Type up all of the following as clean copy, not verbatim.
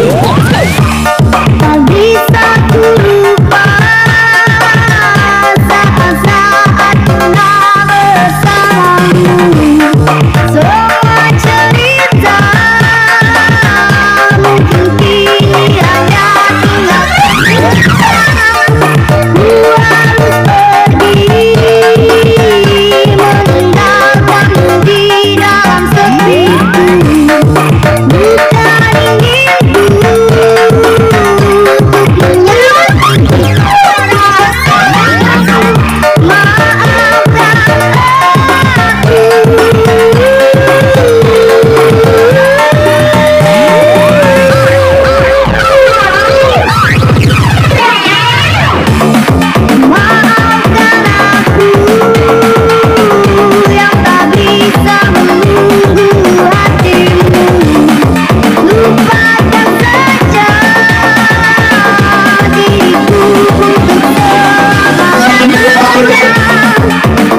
Tak bisa ku lupa saat-saat pernah bersamamu. Semua cerita mungkin kini hanya tinggal kenangan. Ku harus pergi meninggalkanmu di dalam sepiku. Bukan inginku untuk menyakiti perasaanku. Maafkan aku. Maafkan aku yang tak bisa menunggu hatimu. Lupakan saja diriku untuk selamanya.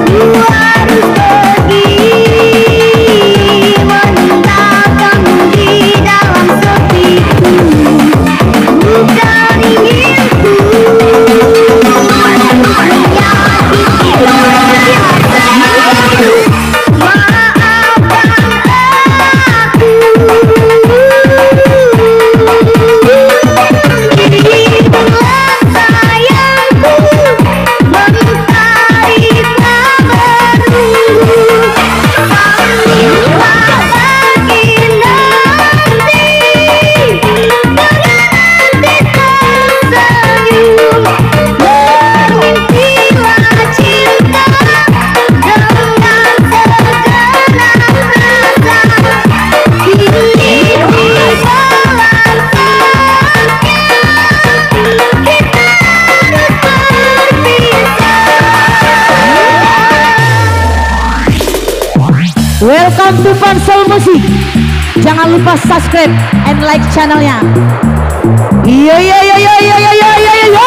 Ku harus pergi meninggalkanmu di dalam sepiku. Bukan inginku menyakiti perasaanku. Maafkan aku. Dirimulah sayangku, mentari tak menunggu. Sambillah pergi nanti, tersenyum. Bermimpilah cinta dengan segenap rasa. Kini dibalas kita harus berpisah. Welcome to Pansel Musik. Jangan lupa subscribe and like channelnya. Yo yo yo yo yo yo yo yo yo.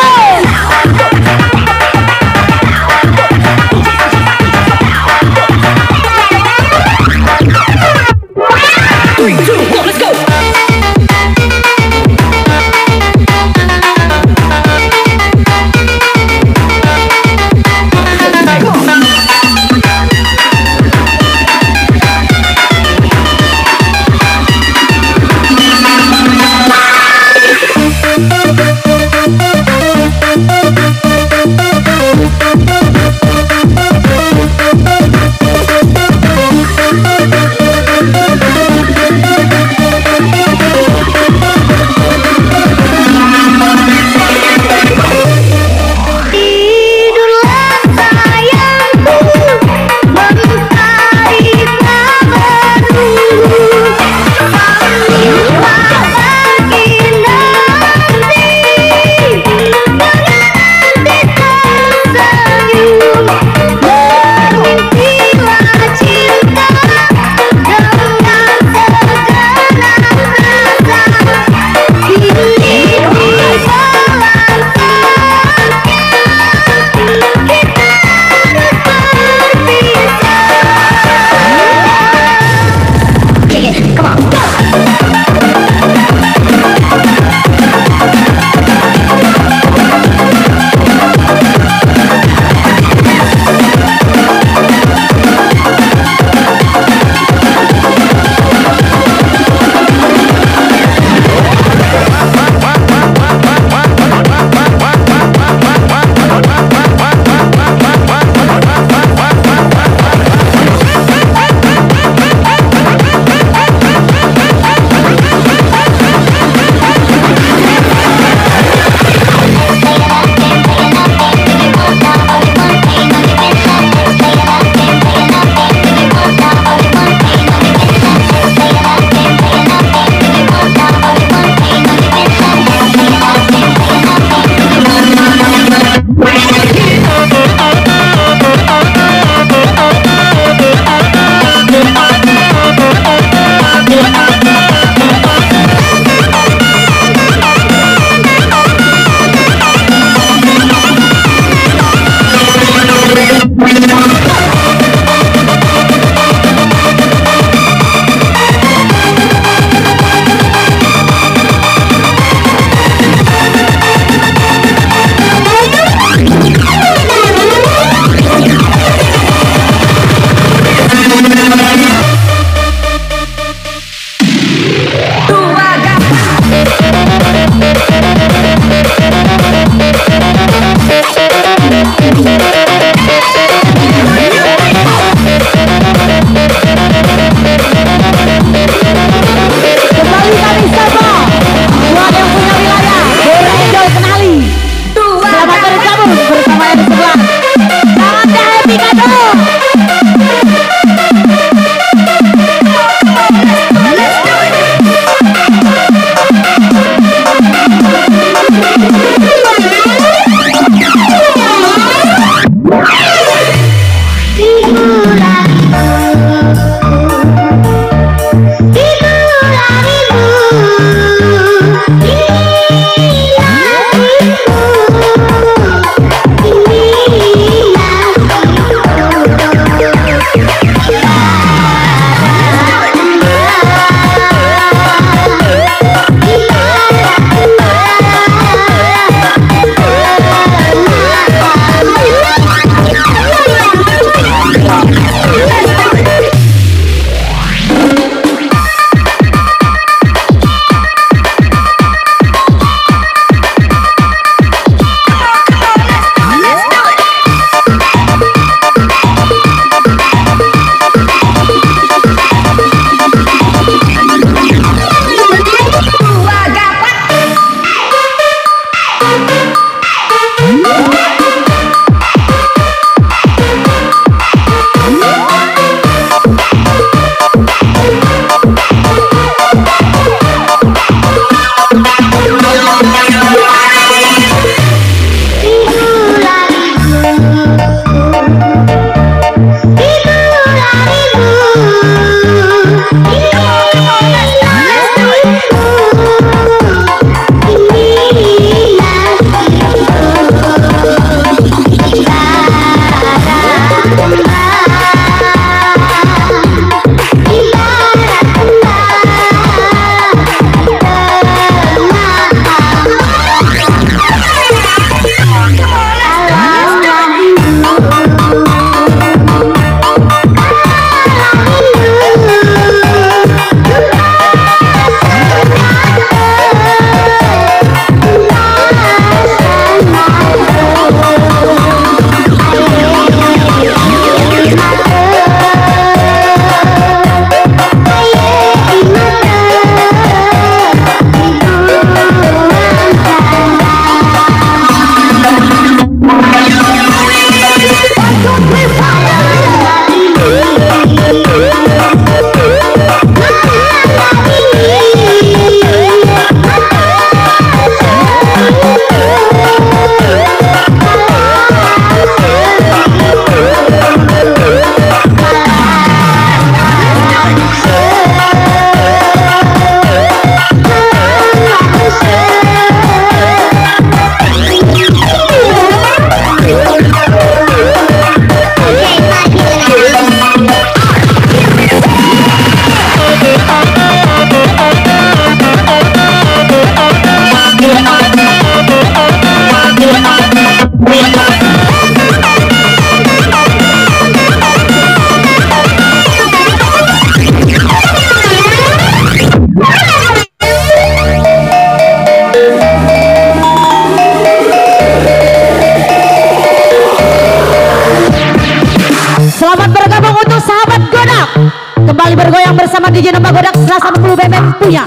1280 BBM punya.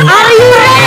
Are you ready?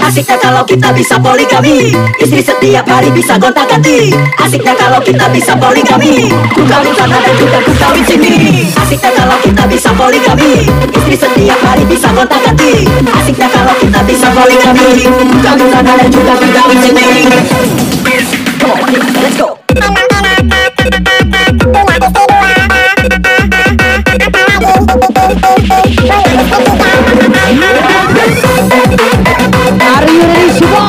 Asiknya kalau kita bisa poligami, istri setiap hari bisa gonta-ganti. Asiknya kalau kita bisa poligami, ku kawin sana dan juga ku kawin sini. Asiknya kalau kita bisa poligami, istri setiap hari bisa gonta-ganti. Asiknya kalau kita bisa poligami, ku kawin sana dan juga ku kawin sini. Come on, let's go. Are you ready semua?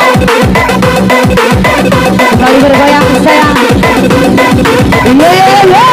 Kembali bergoyang sayang. Yo yo yo yo.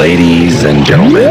Ladies and gentlemen,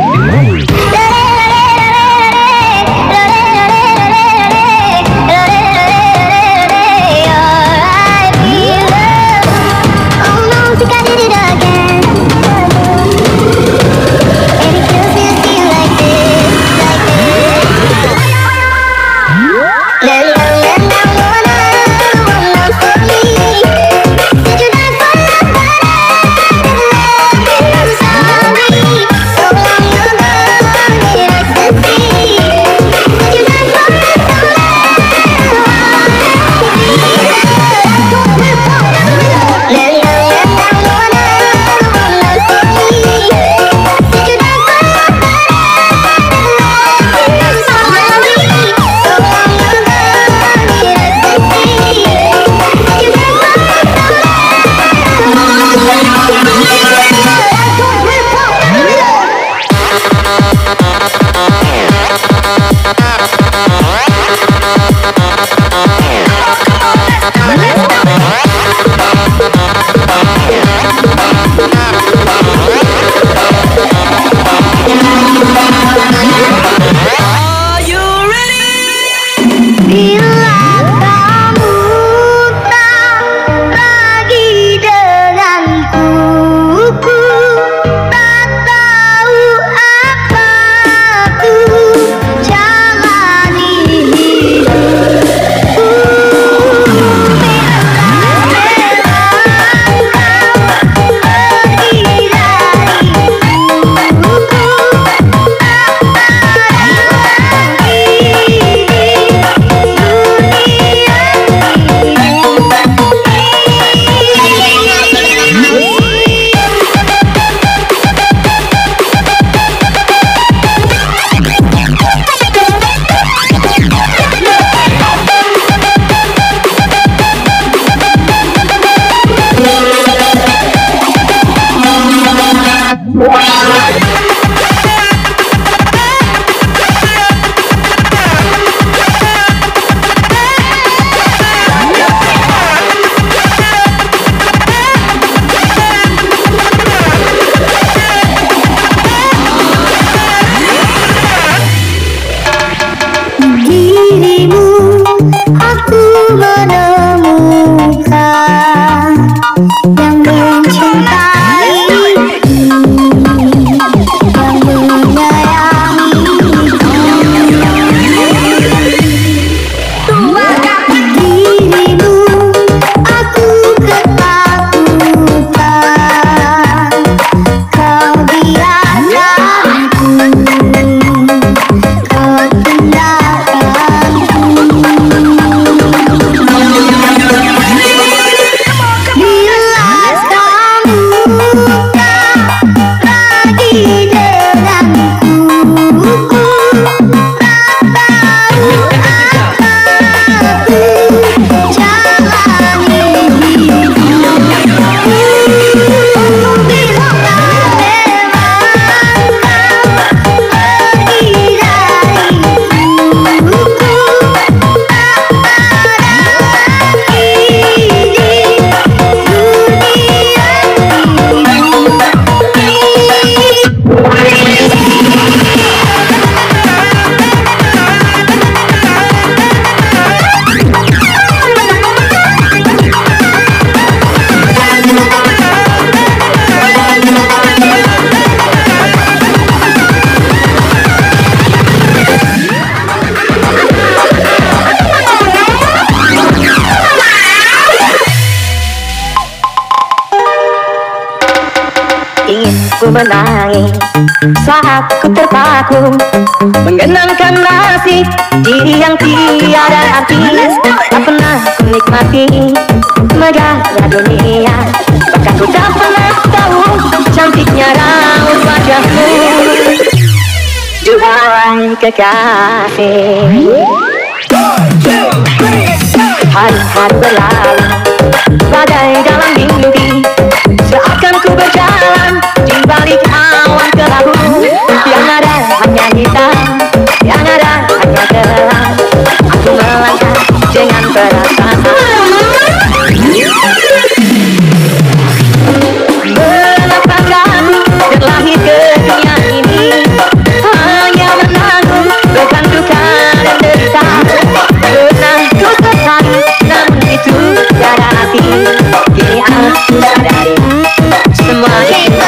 Dirimu aku menemukan yang mencintai, yang menyayangi. Dirimu aku ketakutan, kau biarkanku, kau tindakanku. Bila kamu tak lagi denganku, tak tahu apa aku jalani hidupku. Bila kau memang pergi dariku, tak ada lagi di dunia ini. Ingin ku menangis saat ku terpaku mengenangkan nasib diri yang tiada arti. Tak pernah ku nikmati megahnya dunia, bahkan ku tak pernah tahu cantiknya raut wajahmu. Duhai kekasih, hari-hari berlalu bagai dalam mimpi, seakan ku berjalan di balik awan kelabu. Yang ada hanya hitam, yang ada hanya gelap. Aku melangkah dengan perasaan. Mengapa kami terlahir ke dunia ini, hanya menanggung beban duka dan derita. Pernah ku tertarik, namun itu tiada arti. Kini aku sadari semua itu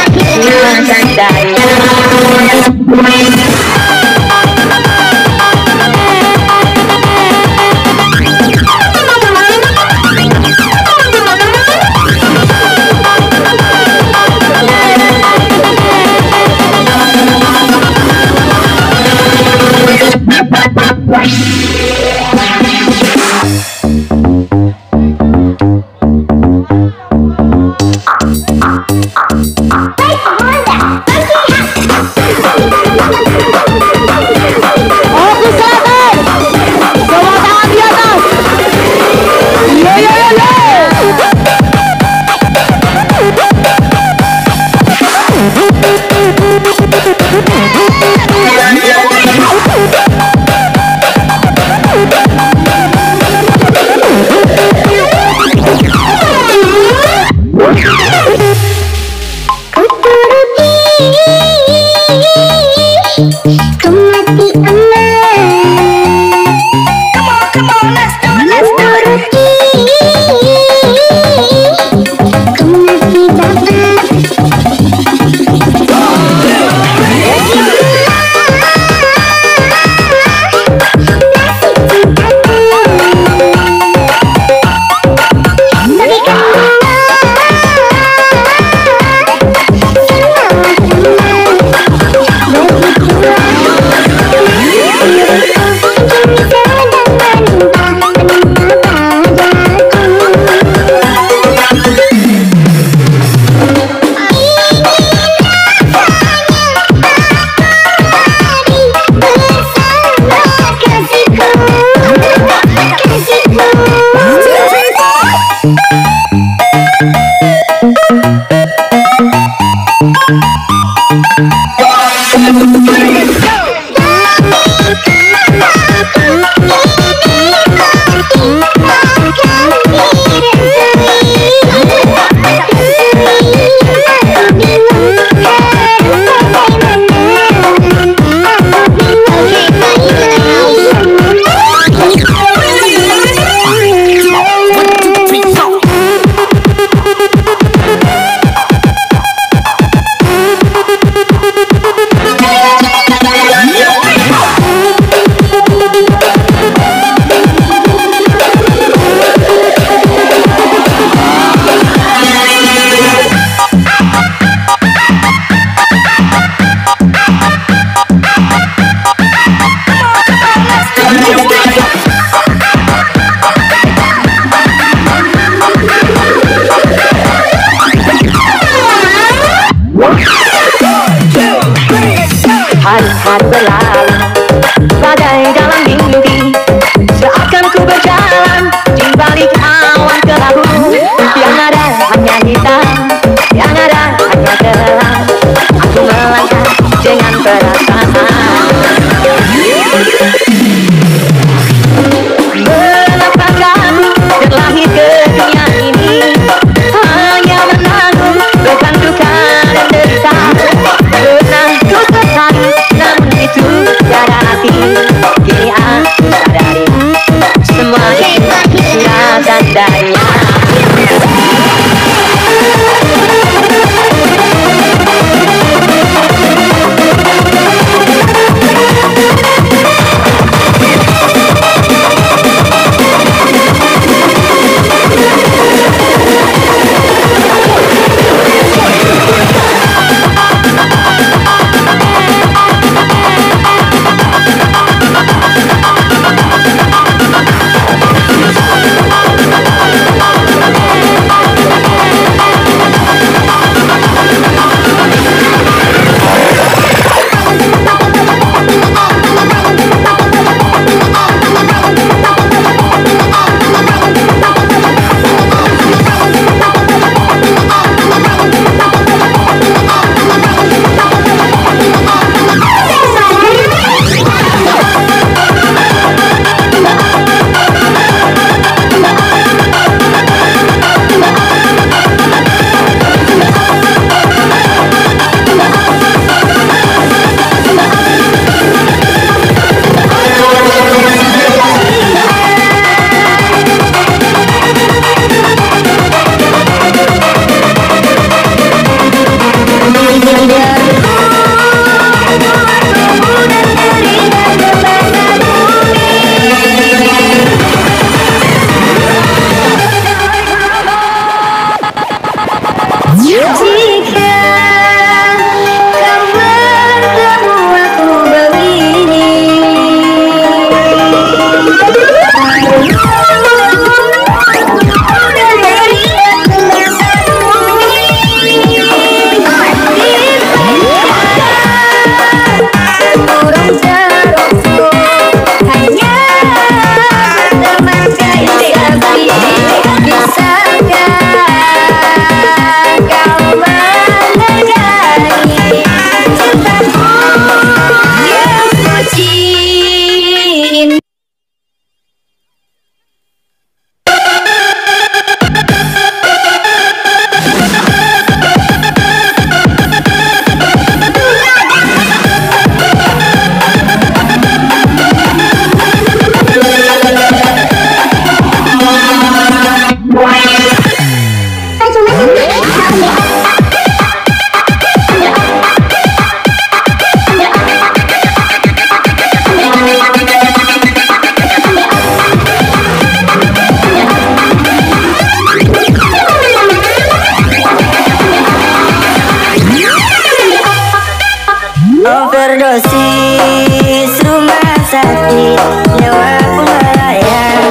berlalu bagai dalam mimpi. Seakan ku berjalan di balik awan kelabu. Yang ada hanya hitam, yang ada hanya gelap. Aku melangkah dengan perasaan. Mengapa kamu terlahir ke dunia ini hanya menanggung beban duka dan derita? Pernah ku terharu, namun itu tiada arti. Kini aku sadari semua itu sudah tandanya. Overdosis rumah sakit nyawa ku melayang.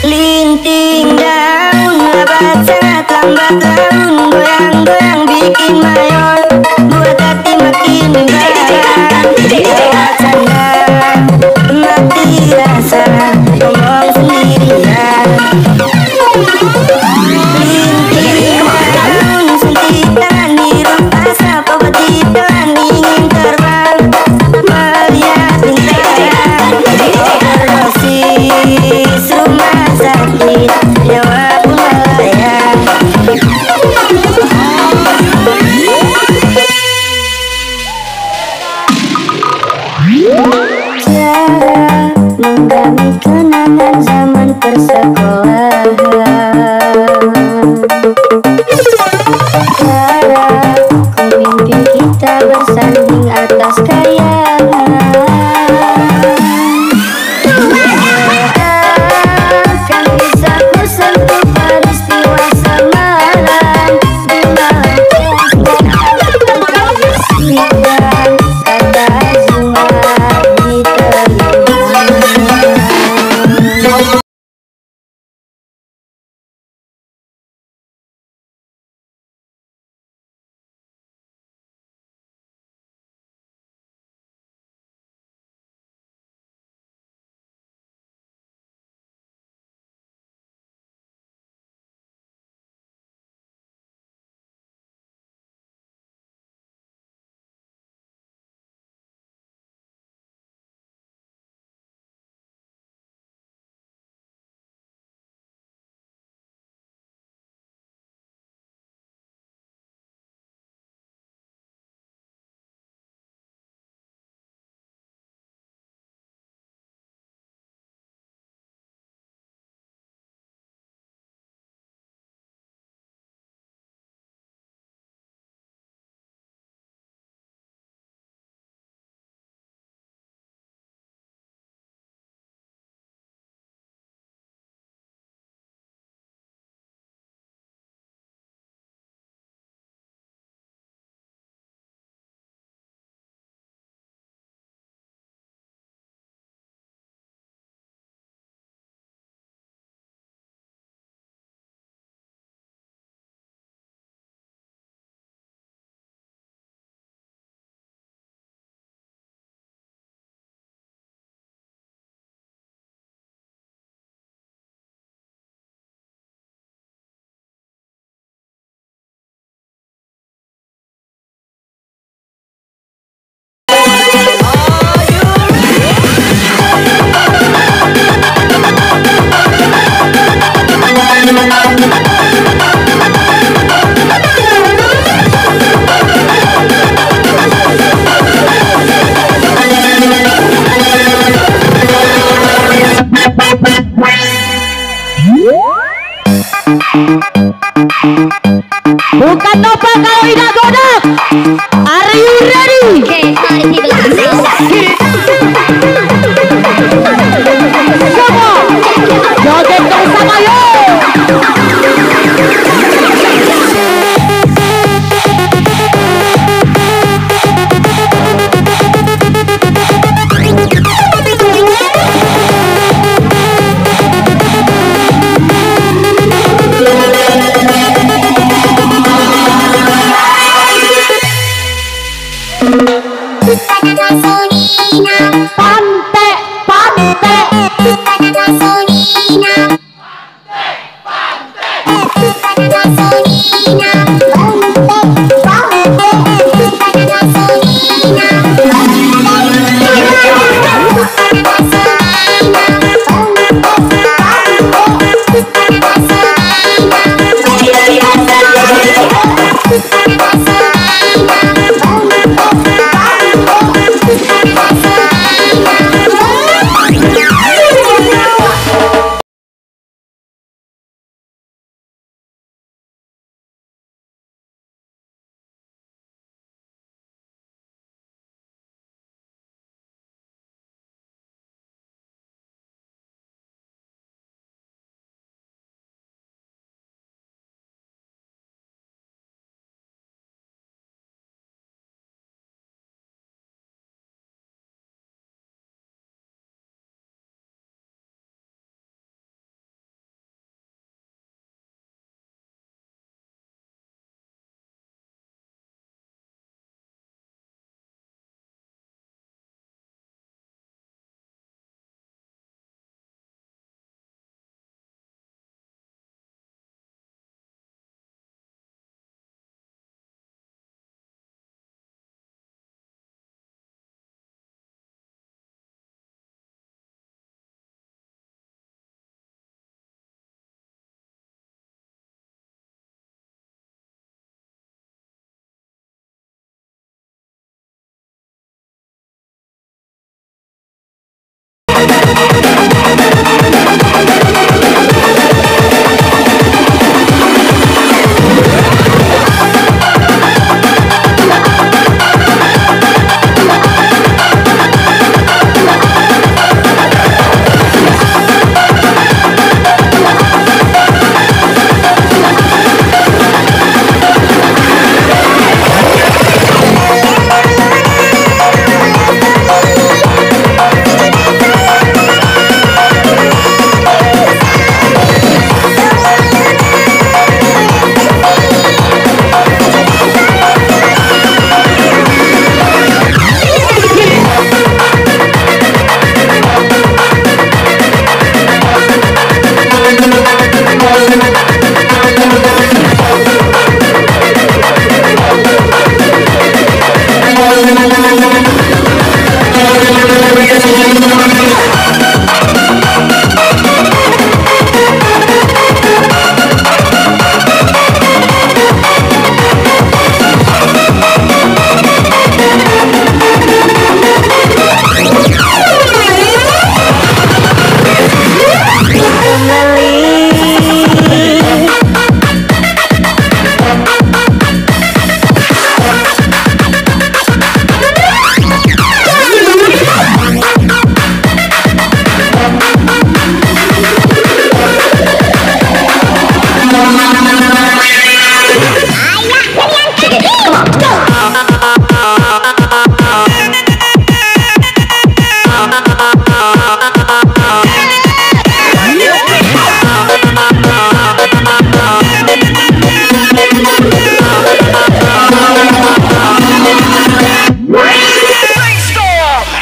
Linting daun lebat sangat lambat laun, goyang-goyang bikin mayon, buat hati makin berat. Lewat sana mati rasa ngomong sendirian. Linting daun suntikan hirup asap obat ditelan, ingin terbang melihat bintang. Overdosis rumah sakit nyawa ku melayang. Cara menggami kenangan zaman persekolahan, cara ku mimpi kita bersanding atas kayangan. Akan bisa ku sentuh peristiwa semalam di malam Bukan Nova kalau tidak godok. Are you ready? Semua joget bersama yuk. Pantai, pantai,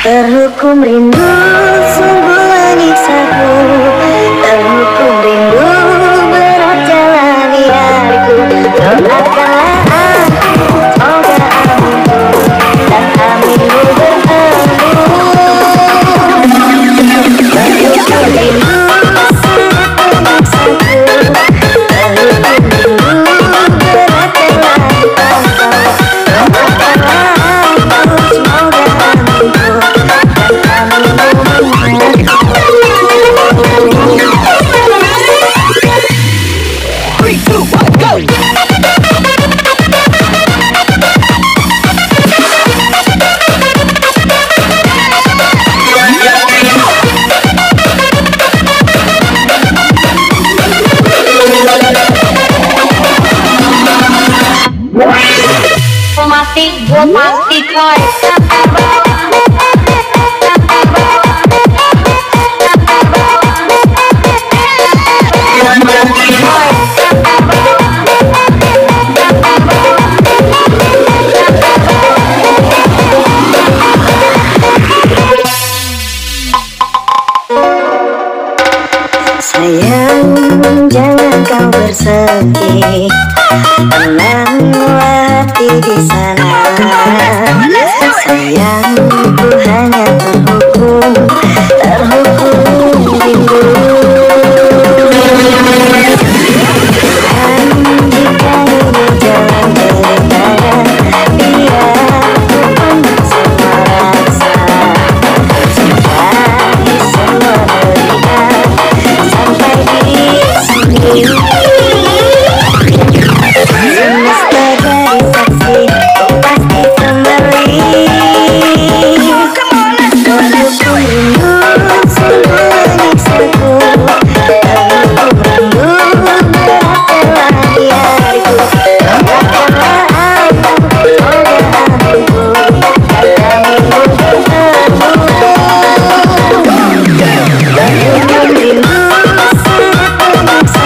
Terhukum rindu sungguh menyiksaku, terhukum rindu berat jalani hariku. Doakanlah aku, semoga aminmu dan aminmu bertemu. Terhukum rindu sangat menyiksaku, terhukum rindu berat jalani hariku. Doakanlah aku, semoga aminmu dan aminmu mati, gue mati coy. Sayang, jangan kau bersedih, tenanglah hati di sana. Sayang, ku hanya terhukum rindu. Dan jika ini jalan berintanya, biar ku pandang semua rasa, sudahi semua derita sampai di sini. Semesta jadi saksi, ku pasti kembali. Terhukum rindu sungguh menyiksaku, terhukum rindu beratlah di hatiku. Katakanlah aku, oleh hatiku, katamu bertemu. Terhukum rindu sangat menyiksaku,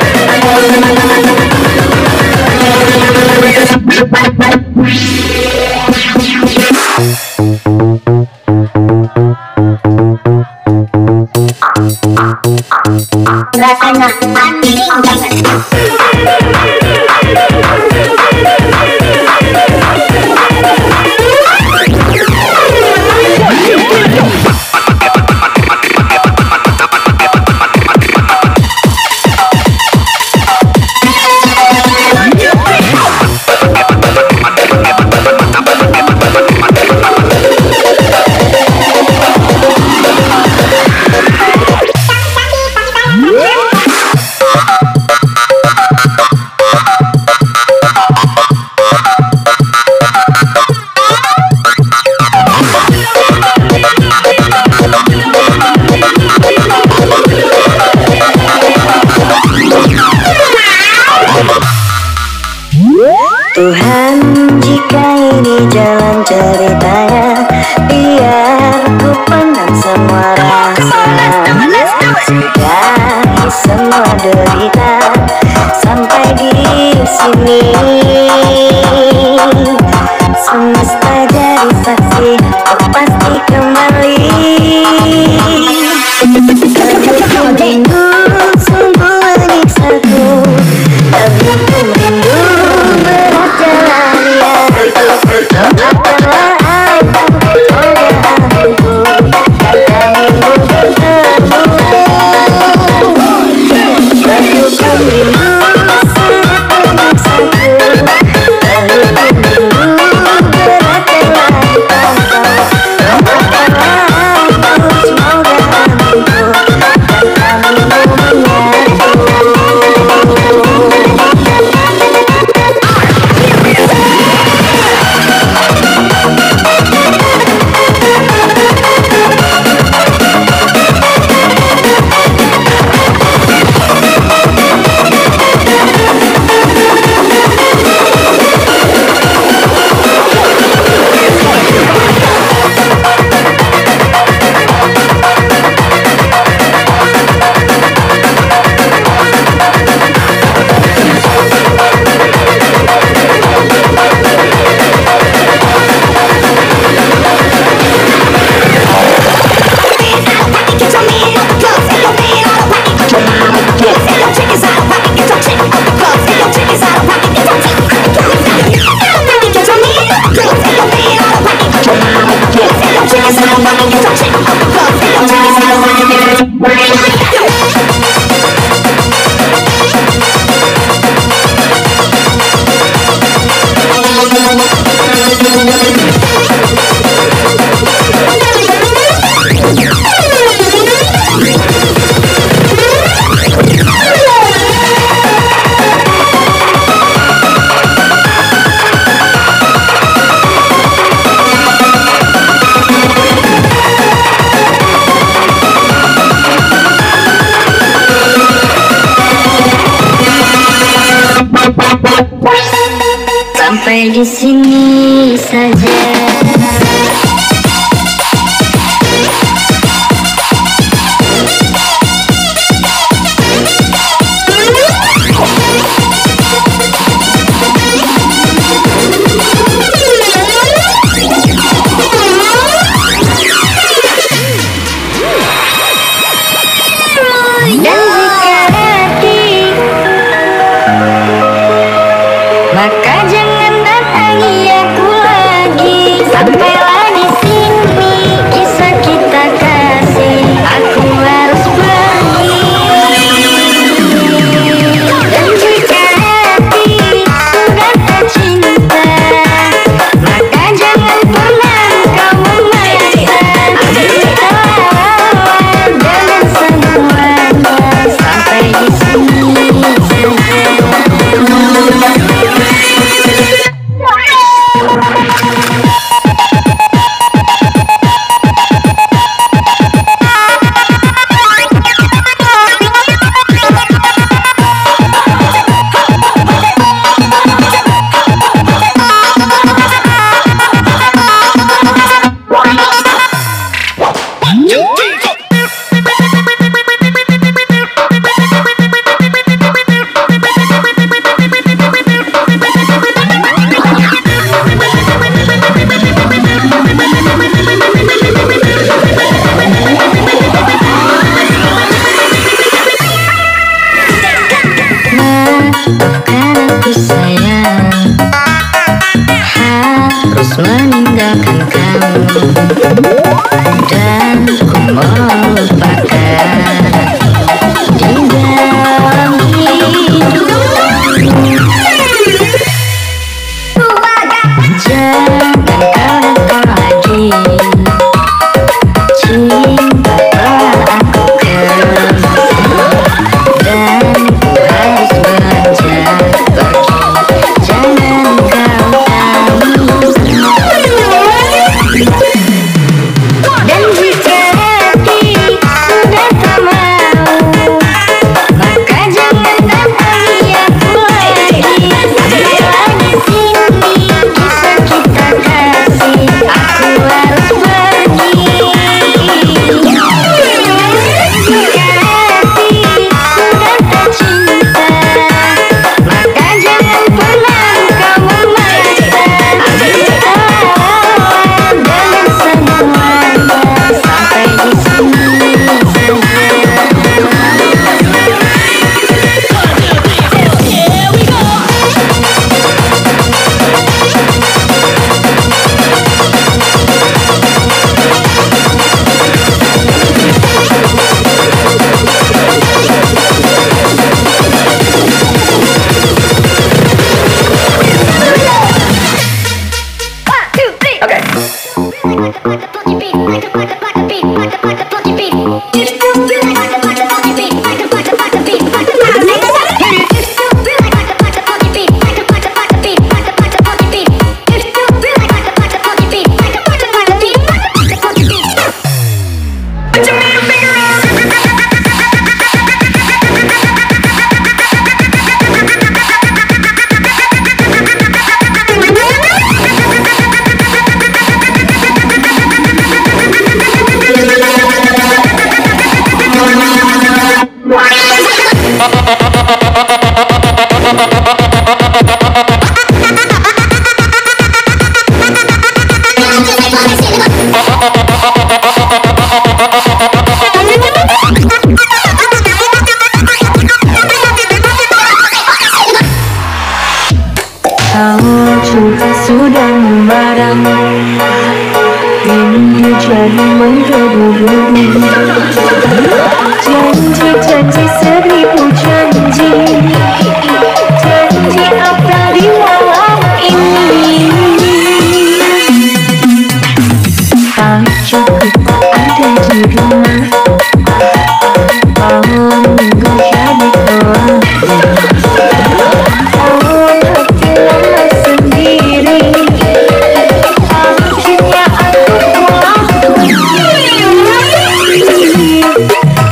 terhukum rindu beratlah di pangkal. Katakanlah aku, semoga hatiku, katamu menyatu. Rasanya anjing banget. Tuhan, jika ini jalan ceritanya, biar ku pandang semua rasa, sudahi semua derita sampai di sini. Semesta jadi saksi, ku pasti kembali. Terhukum rindu sungguh menyiksaku, terhukum rindu berat jalan di hatiku. Katakanlah aku, oleh hatiku, katamu bertemu. Terhukum rindu sangat menyiksaku, Sampai di sini saja. Maka jangan datangi aku lagi. Sampailah di sini kisah kita kasih. Aku harus pergi. Dan jika hati sudah tak cinta, maka jangan pernah kau memaksa. Terlalu dengan semuanya. Sampai di sini saja. Maafkan aku sayang, harus meninggalkan kamu. Dan ku melupakan di dalam hidup. Jangan kau datang lagi. Cinta telah aku kemakan. Dan ku harus beranjak pergi. Jangan kau tangis. Dan jika hati sudah tak mau, maka jangan datangi aku lagi. Sampailah di sini kisah kita kasih. Aku harus pergi. Jika hati sudah tak cinta, maka jangan pernah kau memaksa. Terlalu dengan semuanya. Sampai di sini saja. Kalau cinta sudah memarang, ini jadi menggebu-gebu. Janji-janji seribu janji, janji apa di malam ini? Pacarku tak ada di rumah, malam minggu jadi kelam.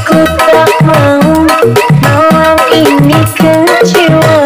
Ku tak mau malam ini kecewa.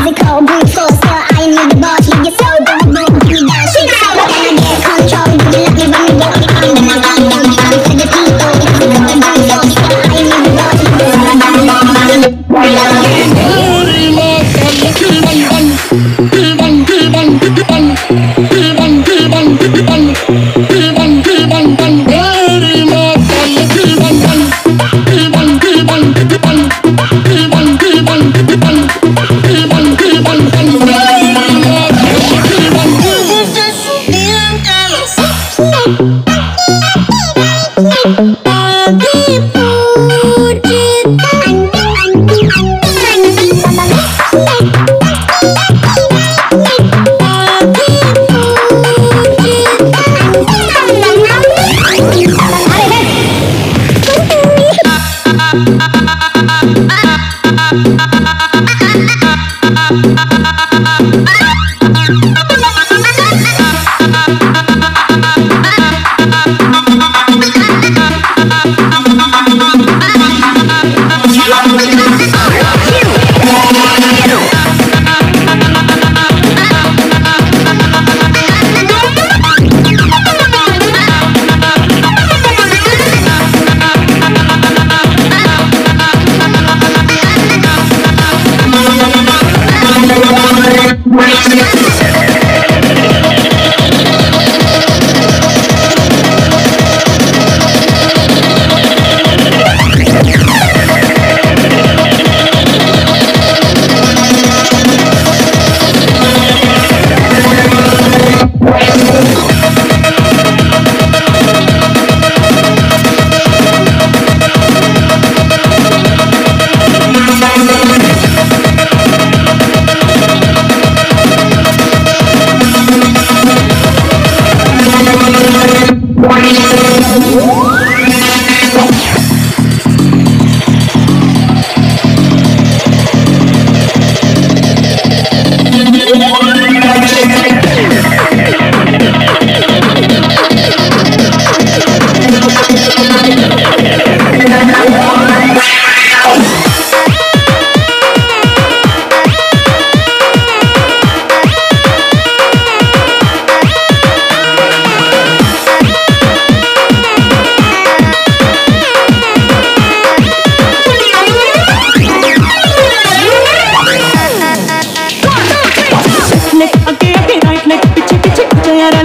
physical, brute force, still I am the boss. Leave your soul, don't move, give me that shit. So can I get control? Do you love me when we walk it on? Then I got it on for the people. Physical, brute force, still I am the boss. Leave your soul, don't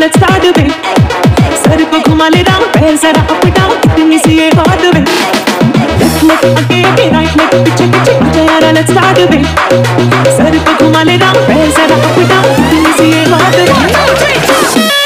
let's start the beat. Sir को घुमा lay down, पैर जरा up down, इतनी सी ये hot beat. Left leg आगे आगे, right leg पीछे पीछे, आजा यारा let's start the beat. Sir को घुमा ले डाउन, पैर जरा अप डाउन, इतनी सी ये हॉट बीट.